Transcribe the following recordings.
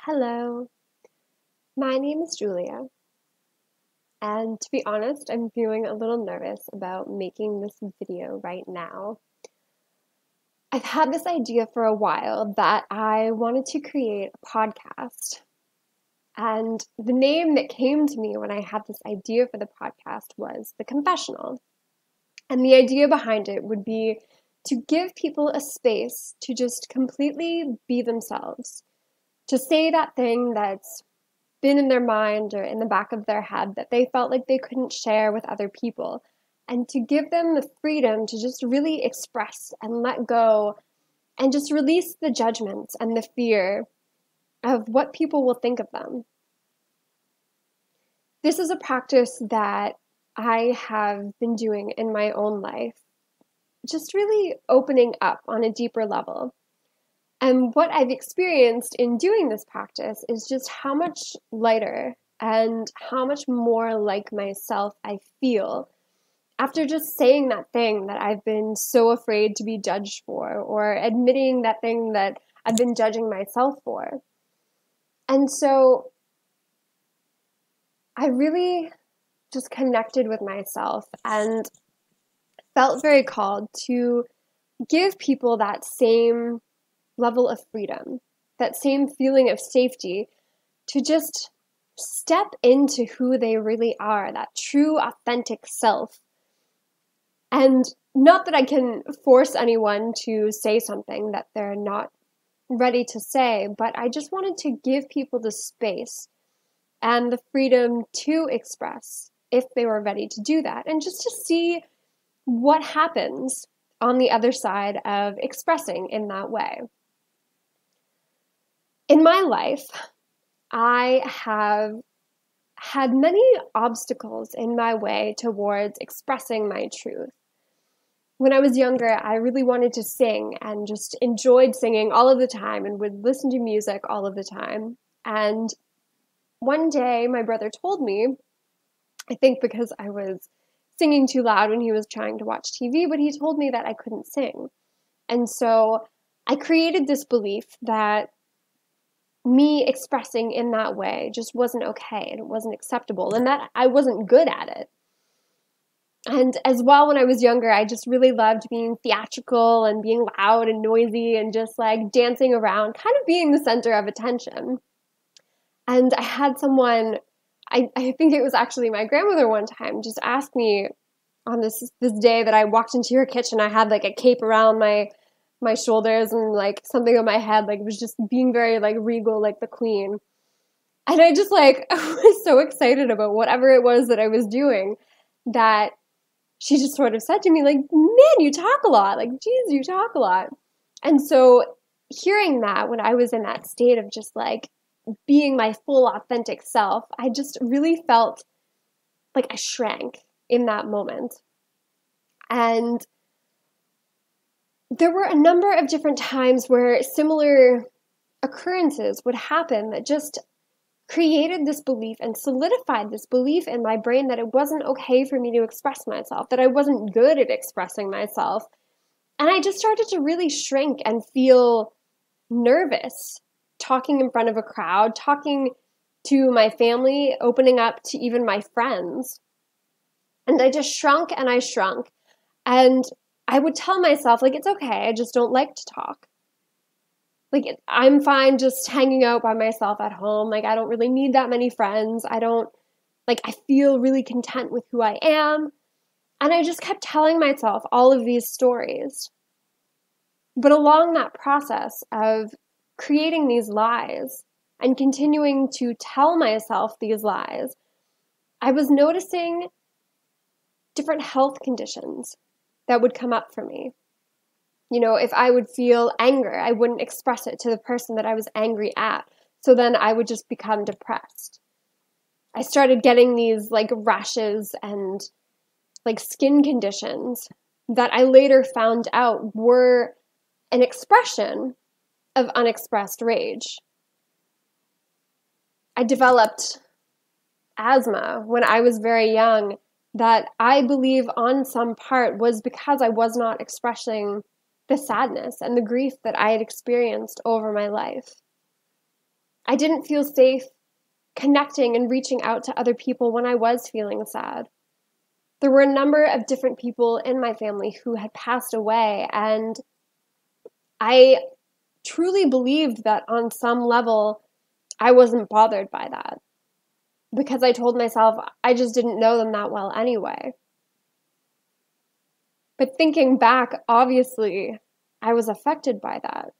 Hello, my name is Julia, and to be honest, I'm feeling a little nervous about making this video right now. I've had this idea for a while that I wanted to create a podcast, and the name that came to me when I had this idea for the podcast was The Confessional. And the idea behind it would be to give people a space to just completely be themselves, to say that thing that's been in their mind or in the back of their head that they felt like they couldn't share with other people, and to give them the freedom to just really express and let go and just release the judgments and the fear of what people will think of them. This is a practice that I have been doing in my own life, just really opening up on a deeper level. And what I've experienced in doing this practice is just how much lighter and how much more like myself I feel after just saying that thing that I've been so afraid to be judged for, or admitting that thing that I've been judging myself for. And so I really just connected with myself and felt very called to give people that same level of freedom, that same feeling of safety, to just step into who they really are, that true, authentic self. And not that I can force anyone to say something that they're not ready to say, but I just wanted to give people the space and the freedom to express if they were ready to do that, and just to see what happens on the other side of expressing in that way. In my life, I have had many obstacles in my way towards expressing my truth. When I was younger, I really wanted to sing and just enjoyed singing all of the time and would listen to music all of the time. And one day, my brother told me, I think because I was singing too loud when he was trying to watch TV, but he told me that I couldn't sing. And so I created this belief that me expressing in that way just wasn't okay and it wasn't acceptable and that I wasn't good at it. And as well, when I was younger, I just really loved being theatrical and being loud and noisy and just like dancing around, kind of being the center of attention. And I had someone, I think it was actually my grandmother one time, just ask me on this day that I walked into her kitchen. I had like a cape around my shoulders and like something on my head, like was just being very like regal, like the queen. And I just like I was so excited about whatever it was that I was doing that she just sort of said to me like, man, you talk a lot, like, geez, you talk a lot. And so hearing that when I was in that state of just like being my full authentic self, I just really felt like I shrank in that moment. And there were a number of different times where similar occurrences would happen that just created this belief and solidified this belief in my brain that it wasn't okay for me to express myself, that I wasn't good at expressing myself. And I just started to really shrink and feel nervous talking in front of a crowd, talking to my family, opening up to even my friends. And I just shrunk and I shrunk. And I would tell myself, like, it's okay, I just don't like to talk. Like, I'm fine just hanging out by myself at home. Like, I don't really need that many friends. I feel really content with who I am. And I just kept telling myself all of these stories. But along that process of creating these lies and continuing to tell myself these lies, I was noticing different health conditions that would come up for me. You know, if I would feel anger, I wouldn't express it to the person that I was angry at. So then I would just become depressed. I started getting these like rashes and like skin conditions that I later found out were an expression of unexpressed rage. I developed asthma when I was very young that I believe on some part was because I was not expressing the sadness and the grief that I had experienced over my life. I didn't feel safe connecting and reaching out to other people when I was feeling sad. There were a number of different people in my family who had passed away, and I truly believed that on some level I wasn't bothered by that because I told myself I just didn't know them that well anyway. But thinking back, obviously, I was affected by that.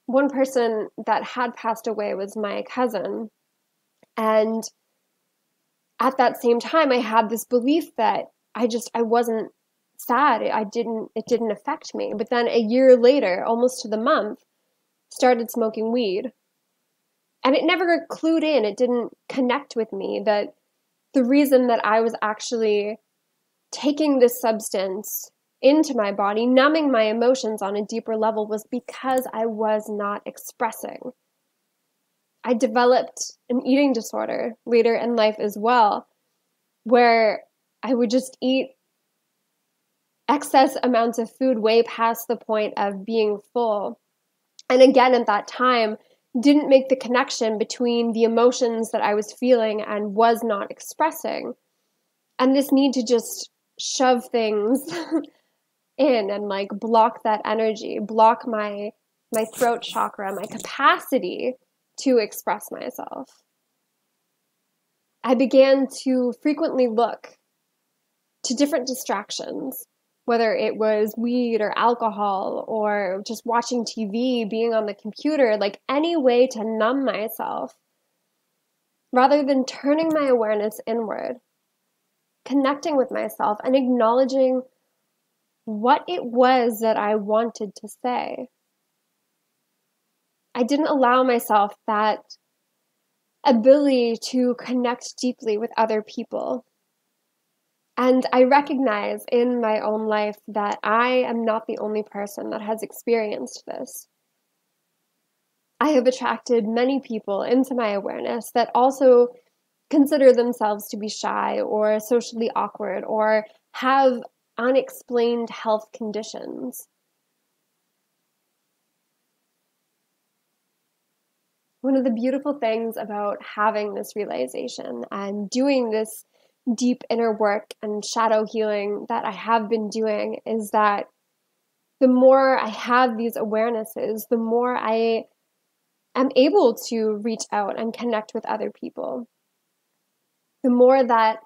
One person that had passed away was my cousin, and at that same time, I had this belief that I wasn't sad. It didn't affect me. But then a year later, almost to the month, started smoking weed. And it never clued in. It didn't connect with me that the reason that I was actually taking this substance into my body, numbing my emotions on a deeper level, was because I was not expressing. I developed an eating disorder later in life as well, where I would just eat excess amounts of food way past the point of being full. And again, at that time, didn't make the connection between the emotions that I was feeling and was not expressing, and this need to just shove things in and like block that energy, block my throat chakra, my capacity to express myself. I began to frequently look to different distractions, whether it was weed or alcohol or just watching TV, being on the computer, like any way to numb myself, rather than turning my awareness inward, connecting with myself and acknowledging what it was that I wanted to say. I didn't allow myself that ability to connect deeply with other people. And I recognize in my own life that I am not the only person that has experienced this. I have attracted many people into my awareness that also consider themselves to be shy or socially awkward or have unexplained health conditions. One of the beautiful things about having this realization and doing this deep inner work and shadow healing that I have been doing is that the more I have these awarenesses, the more I am able to reach out and connect with other people. The more that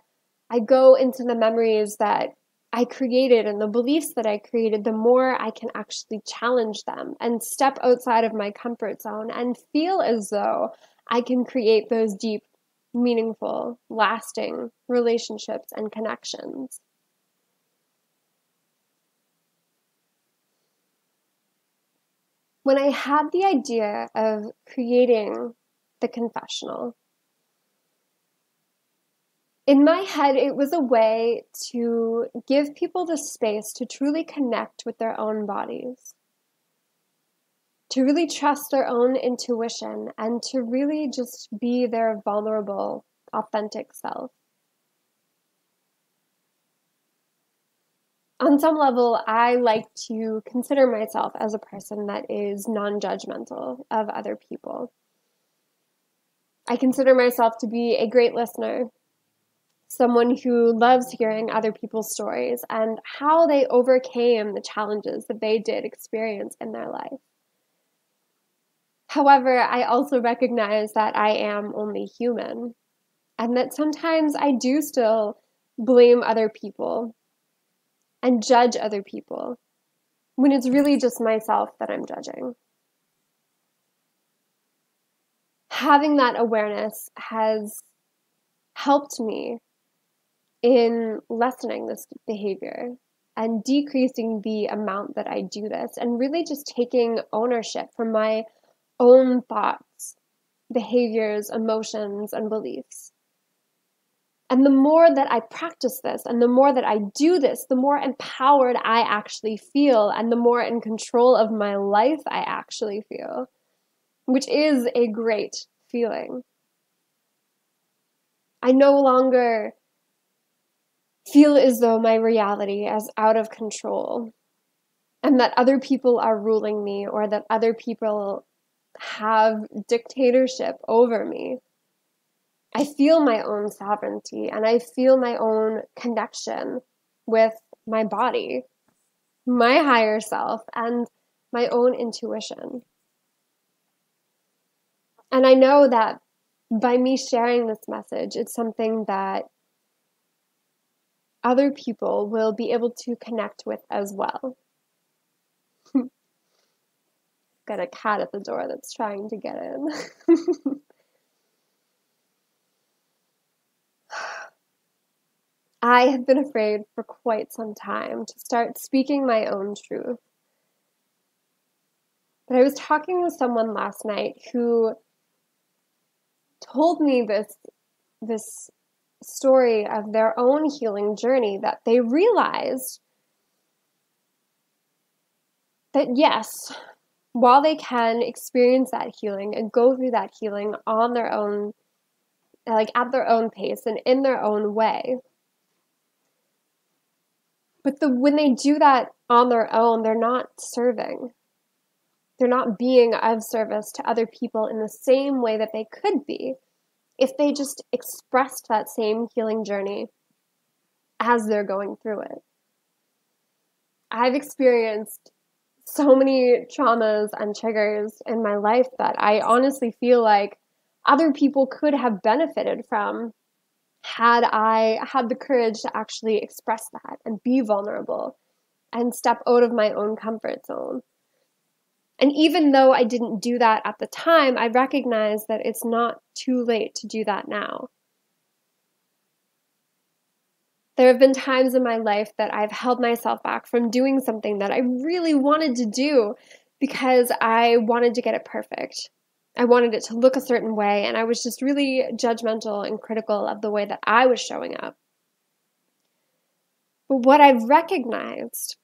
I go into the memories that I created and the beliefs that I created, the more I can actually challenge them and step outside of my comfort zone and feel as though I can create those deep, meaningful, lasting relationships and connections. When I had the idea of creating the confessional, in my head, it was a way to give people the space to truly connect with their own bodies, to really trust their own intuition, and to really just be their vulnerable, authentic self. On some level, I like to consider myself as a person that is non-judgmental of other people. I consider myself to be a great listener, someone who loves hearing other people's stories and how they overcame the challenges that they did experience in their life. However, I also recognize that I am only human and that sometimes I do still blame other people and judge other people when it's really just myself that I'm judging. Having that awareness has helped me in lessening this behavior and decreasing the amount that I do this and really just taking ownership for my own thoughts, behaviors, emotions, and beliefs. And the more that I practice this and the more that I do this, the more empowered I actually feel and the more in control of my life I actually feel, which is a great feeling. I no longer feel as though my reality is out of control and that other people are ruling me or that other people have dictatorship over me. I feel my own sovereignty and I feel my own connection with my body, my higher self, and my own intuition. And I know that by me sharing this message, it's something that other people will be able to connect with as well. Got a cat at the door that's trying to get in. I have been afraid for quite some time to start speaking my own truth. But I was talking with someone last night who told me this story of their own healing journey, that they realized that yes, while they can experience that healing and go through that healing on their own, like at their own pace and in their own way, but when they do that on their own, they're not serving. They're not being of service to other people in the same way that they could be if they just expressed that same healing journey as they're going through it. I've experienced so many traumas and triggers in my life that I honestly feel like other people could have benefited from had I had the courage to actually express that and be vulnerable and step out of my own comfort zone. And even though I didn't do that at the time, I recognize that it's not too late to do that now. There have been times in my life that I've held myself back from doing something that I really wanted to do because I wanted to get it perfect. I wanted it to look a certain way, and I was just really judgmental and critical of the way that I was showing up. But what I've recognized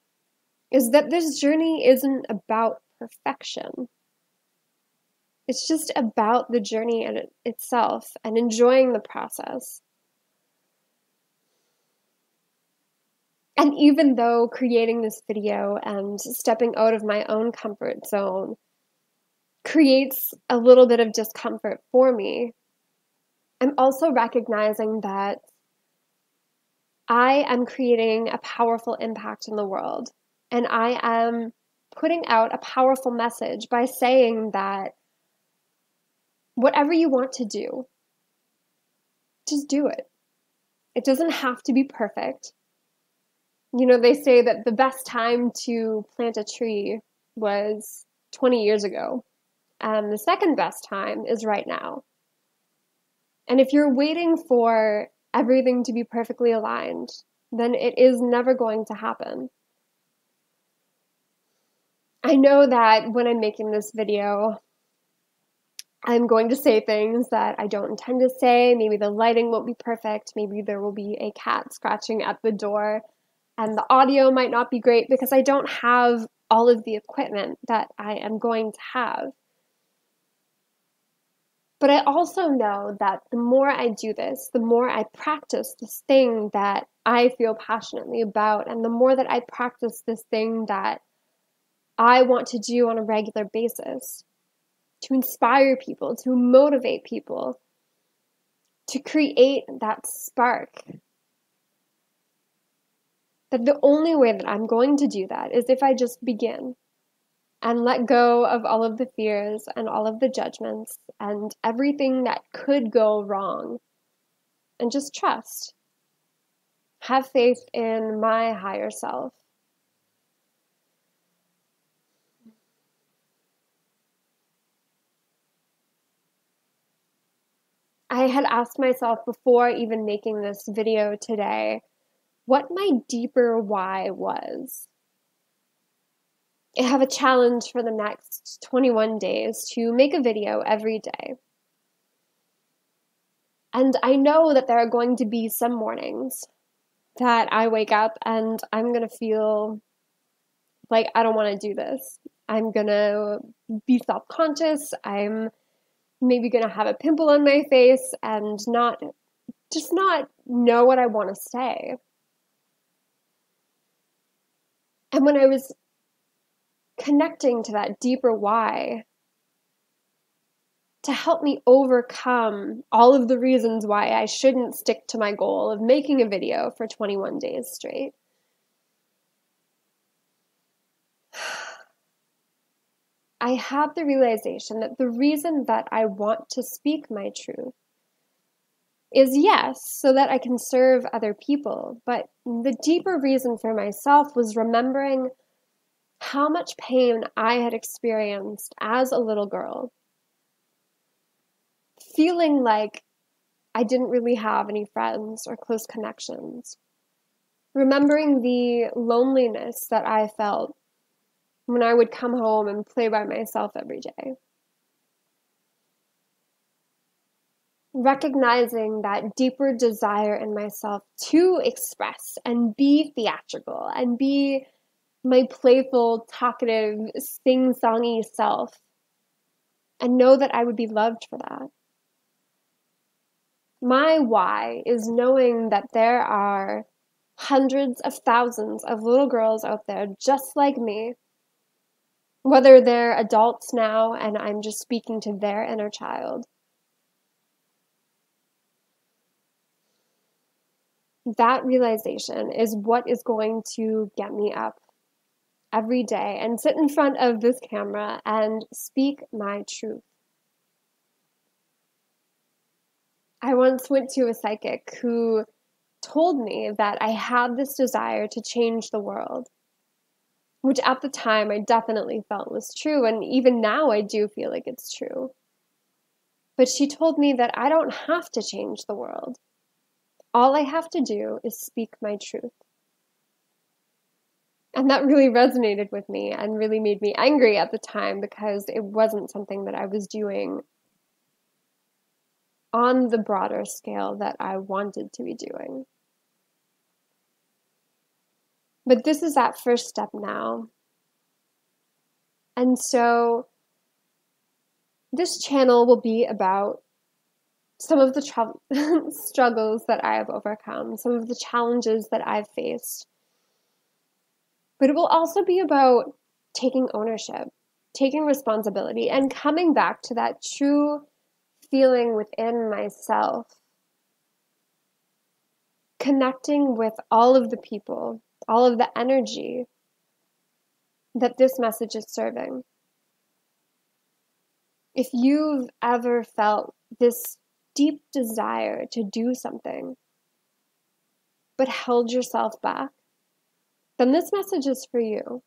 is that this journey isn't about perfection. It's just about the journey itself and enjoying the process. And even though creating this video and stepping out of my own comfort zone creates a little bit of discomfort for me, I'm also recognizing that I am creating a powerful impact in the world. And I am putting out a powerful message by saying that whatever you want to do, just do it. It doesn't have to be perfect. You know, they say that the best time to plant a tree was 20 years ago. And the second best time is right now. And if you're waiting for everything to be perfectly aligned, then it is never going to happen. I know that when I'm making this video, I'm going to say things that I don't intend to say. Maybe the lighting won't be perfect. Maybe there will be a cat scratching at the door. And the audio might not be great because I don't have all of the equipment that I am going to have. But I also know that the more I do this, the more I practice this thing that I feel passionately about, and the more that I practice this thing that I want to do on a regular basis, to inspire people, to motivate people, to create that spark, that the only way that I'm going to do that is if I just begin and let go of all of the fears and all of the judgments and everything that could go wrong, and just trust. Have faith in my higher self. I had asked myself before even making this video today, what my deeper why was. I have a challenge for the next 21 days to make a video every day. And I know that there are going to be some mornings that I wake up and I'm going to feel like I don't want to do this. I'm going to be self-conscious. I'm maybe going to have a pimple on my face and not know what I want to say. And when I was connecting to that deeper why, to help me overcome all of the reasons why I shouldn't stick to my goal of making a video for 21 days straight. I had the realization that the reason that I want to speak my truth is, yes, so that I can serve other people, but the deeper reason for myself was remembering how much pain I had experienced as a little girl, feeling like I didn't really have any friends or close connections, remembering the loneliness that I felt when I would come home and play by myself every day. Recognizing that deeper desire in myself to express and be theatrical and be my playful, talkative, sing-songy self, and know that I would be loved for that. My why is knowing that there are hundreds of thousands of little girls out there just like me, whether they're adults now and I'm just speaking to their inner child. That realization is what is going to get me up every day and sit in front of this camera and speak my truth. I once went to a psychic who told me that I had this desire to change the world, which at the time I definitely felt was true, and even now I do feel like it's true. But she told me that I don't have to change the world. All I have to do is speak my truth. And that really resonated with me and really made me angry at the time because it wasn't something that I was doing on the broader scale that I wanted to be doing. But this is that first step now. And so this channel will be about some of the struggles that I have overcome, some of the challenges that I've faced. But it will also be about taking ownership, taking responsibility, and coming back to that true feeling within myself, connecting with all of the people, all of the energy that this message is serving. If you've ever felt this deep desire to do something, but held yourself back, then this message is for you.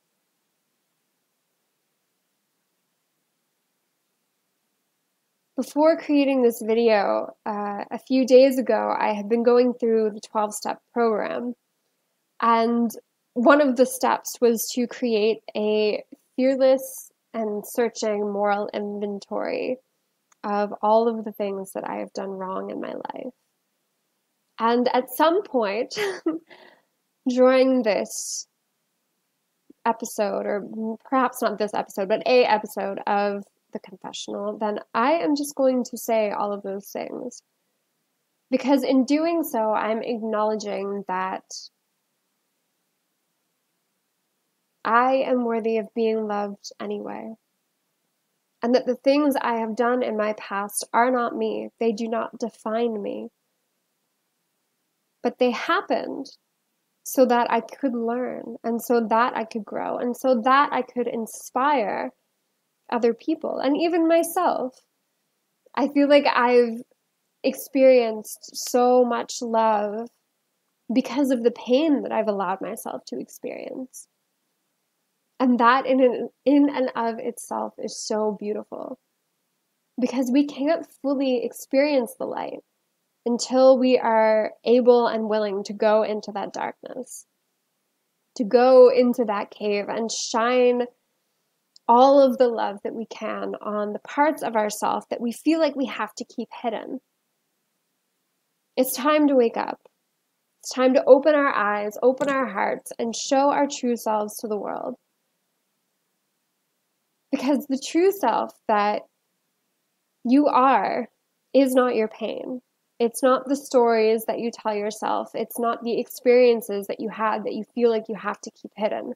Before creating this video, a few days ago, I had been going through the 12-step program, and one of the steps was to create a fearless and searching moral inventory of all of the things that I have done wrong in my life. And at some point during this episode, or perhaps not this episode, but a episode of the Confessional, then I am just going to say all of those things. Because in doing so, I'm acknowledging that I am worthy of being loved anyway. And that the things I have done in my past are not me. They do not define me. But they happened so that I could learn, and so that I could grow, and so that I could inspire other people, and even myself. I feel like I've experienced so much love because of the pain that I've allowed myself to experience. And that in and of itself is so beautiful, because we can't fully experience the light until we are able and willing to go into that darkness, to go into that cave and shine all of the love that we can on the parts of ourselves that we feel like we have to keep hidden. It's time to wake up. It's time to open our eyes, open our hearts, and show our true selves to the world. Because the true self that you are is not your pain. It's not the stories that you tell yourself. It's not the experiences that you had that you feel like you have to keep hidden.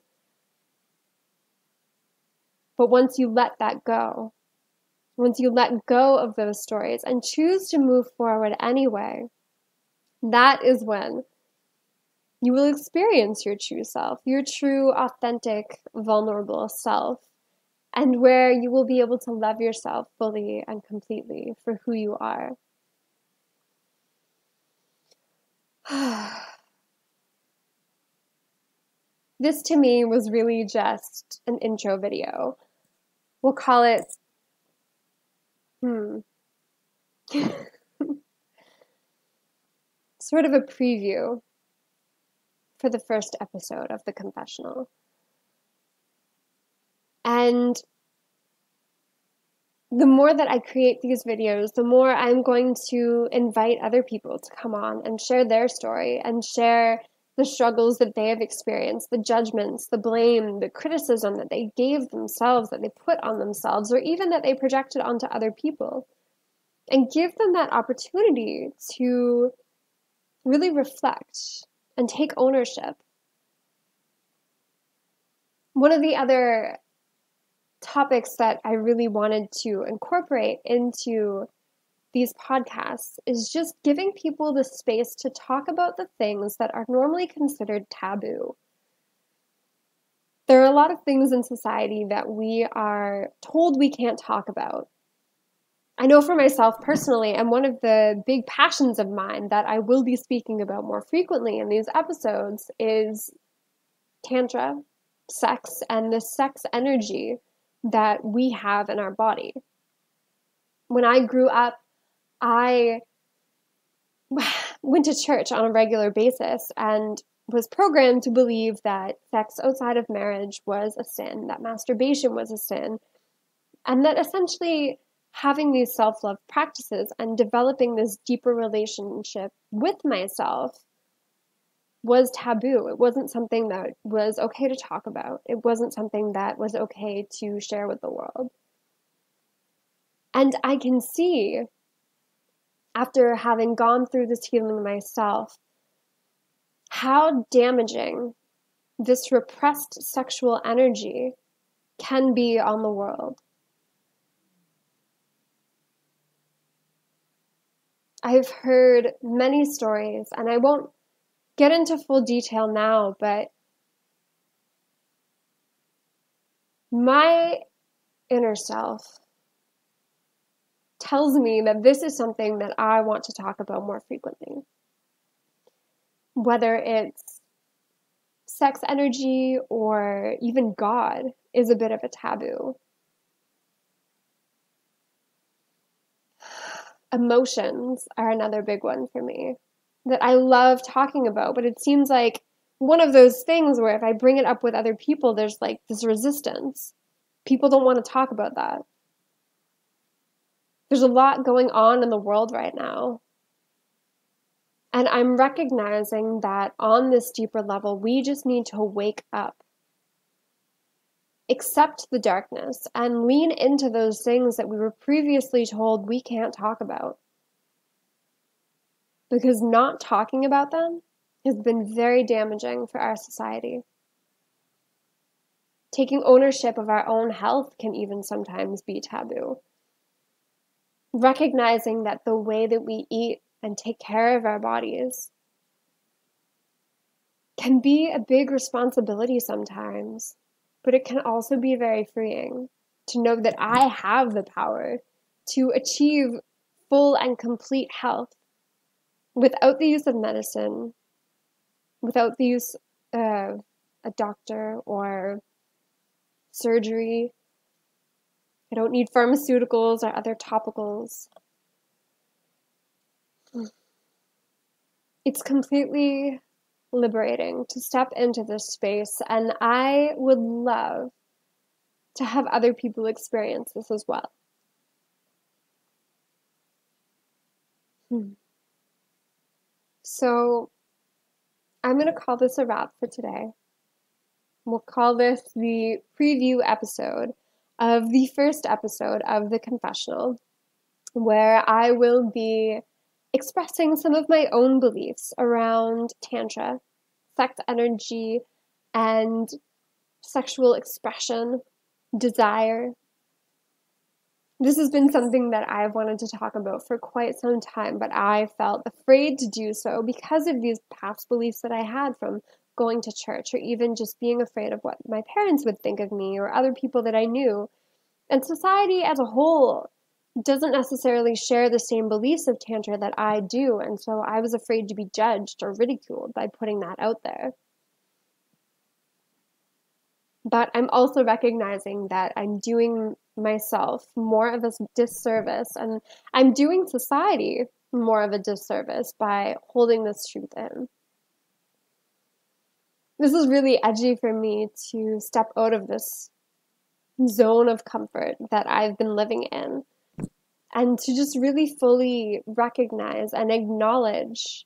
But once you let that go, once you let go of those stories and choose to move forward anyway, that is when you will experience your true self, your true, authentic, vulnerable self, and where you will be able to love yourself fully and completely for who you are. This to me was really just an intro video. We'll call it, sort of a preview for the first episode of the Confessional. And the more that I create these videos, the more I'm going to invite other people to come on and share their story and share the struggles that they have experienced, the judgments, the blame, the criticism that they gave themselves, that they put on themselves, or even that they projected onto other people, and give them that opportunity to really reflect and take ownership. One of the other topics that I really wanted to incorporate into these podcasts is just giving people the space to talk about the things that are normally considered taboo. There are a lot of things in society that we are told we can't talk about. I know for myself personally, and one of the big passions of mine that I will be speaking about more frequently in these episodes is Tantra, sex, and the sex energy that we have in our body. When I grew up, I went to church on a regular basis and was programmed to believe that sex outside of marriage was a sin, that masturbation was a sin, and that essentially having these self-love practices and developing this deeper relationship with myself was taboo. It wasn't something that was okay to talk about. It wasn't something that was okay to share with the world. And I can see, after having gone through this healing myself, how damaging this repressed sexual energy can be on the world. I've heard many stories, and I won't get into full detail now, but my inner self tells me that this is something that I want to talk about more frequently. Whether it's sex energy or even God is a bit of a taboo. Emotions are another big one for me that I love talking about, but it seems like one of those things where if I bring it up with other people, there's like this resistance. People don't want to talk about that. There's a lot going on in the world right now. And I'm recognizing that on this deeper level, we just need to wake up, accept the darkness, and lean into those things that we were previously told we can't talk about. Because not talking about them has been very damaging for our society. Taking ownership of our own health can even sometimes be taboo. Recognizing that the way that we eat and take care of our bodies can be a big responsibility sometimes, but it can also be very freeing to know that I have the power to achieve full and complete health without the use of medicine, without the use of a doctor or surgery. I don't need pharmaceuticals or other topicals. It's completely liberating to step into this space, and I would love to have other people experience this as well. So I'm going to call this a wrap for today. We'll call this the preview episode of the first episode of the Confessional, where I will be expressing some of my own beliefs around Tantra, sex energy, and sexual expression, desire, This has been something that I've wanted to talk about for quite some time, but I felt afraid to do so because of these past beliefs that I had from going to church, or even just being afraid of what my parents would think of me or other people that I knew. And society as a whole doesn't necessarily share the same beliefs of Tantra that I do, and so I was afraid to be judged or ridiculed by putting that out there. But I'm also recognizing that I'm doing myself more of a disservice, and I'm doing society more of a disservice by holding this truth in. This is really edgy for me to step out of this zone of comfort that I've been living in, and to just really fully recognize and acknowledge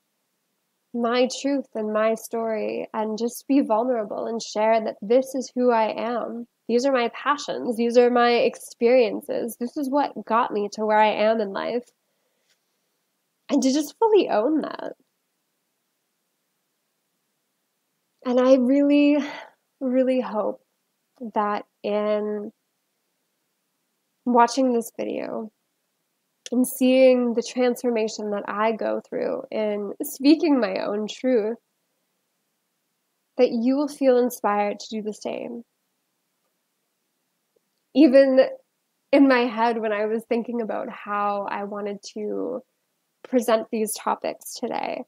my truth and my story, and just be vulnerable and share that this is who I am. These are my passions. These are my experiences. This is what got me to where I am in life. And to just fully own that. And I really, really hope that in watching this video and seeing the transformation that I go through in speaking my own truth, that you will feel inspired to do the same. Even in my head, when I was thinking about how I wanted to present these topics today,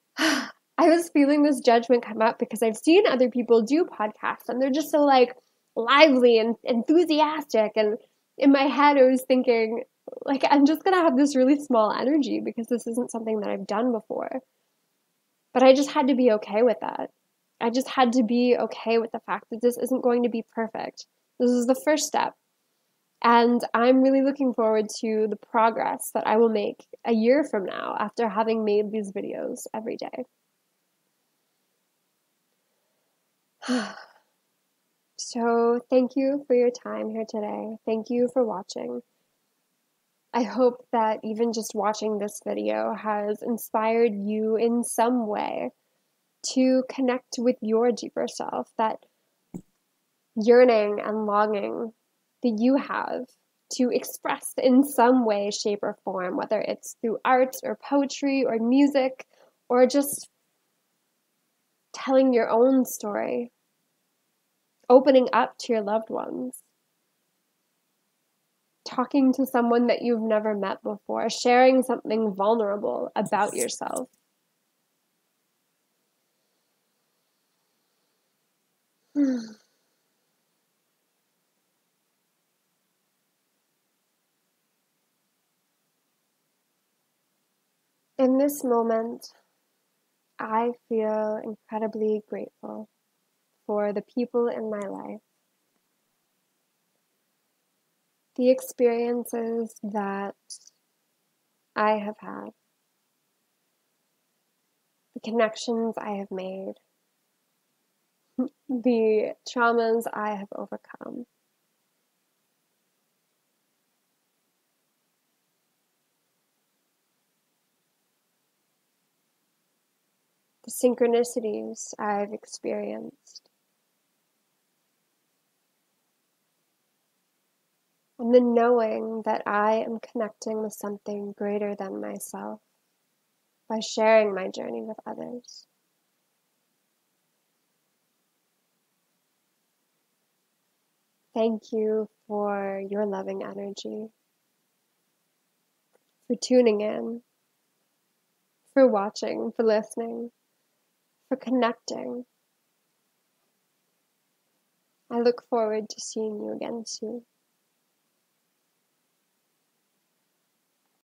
I was feeling this judgment come up because I've seen other people do podcasts and they're just so like lively and enthusiastic. And in my head, I was thinking, like, I'm just going to have this really small energy because this isn't something that I've done before. But I just had to be okay with that. I just had to be okay with the fact that this isn't going to be perfect. This is the first step. And I'm really looking forward to the progress that I will make a year from now after having made these videos every day. So thank you for your time here today. Thank you for watching. I hope that even just watching this video has inspired you in some way to connect with your deeper self, that yearning and longing that you have to express in some way, shape, or form, whether it's through art or poetry or music, or just telling your own story, opening up to your loved ones, talking to someone that you've never met before, sharing something vulnerable about yourself. In this moment, I feel incredibly grateful for the people in my life, the experiences that I have had, the connections I have made, the traumas I have overcome. The synchronicities I've experienced, and the knowing that I am connecting with something greater than myself by sharing my journey with others. Thank you for your loving energy, for tuning in, for watching, for listening, for connecting. I look forward to seeing you again soon.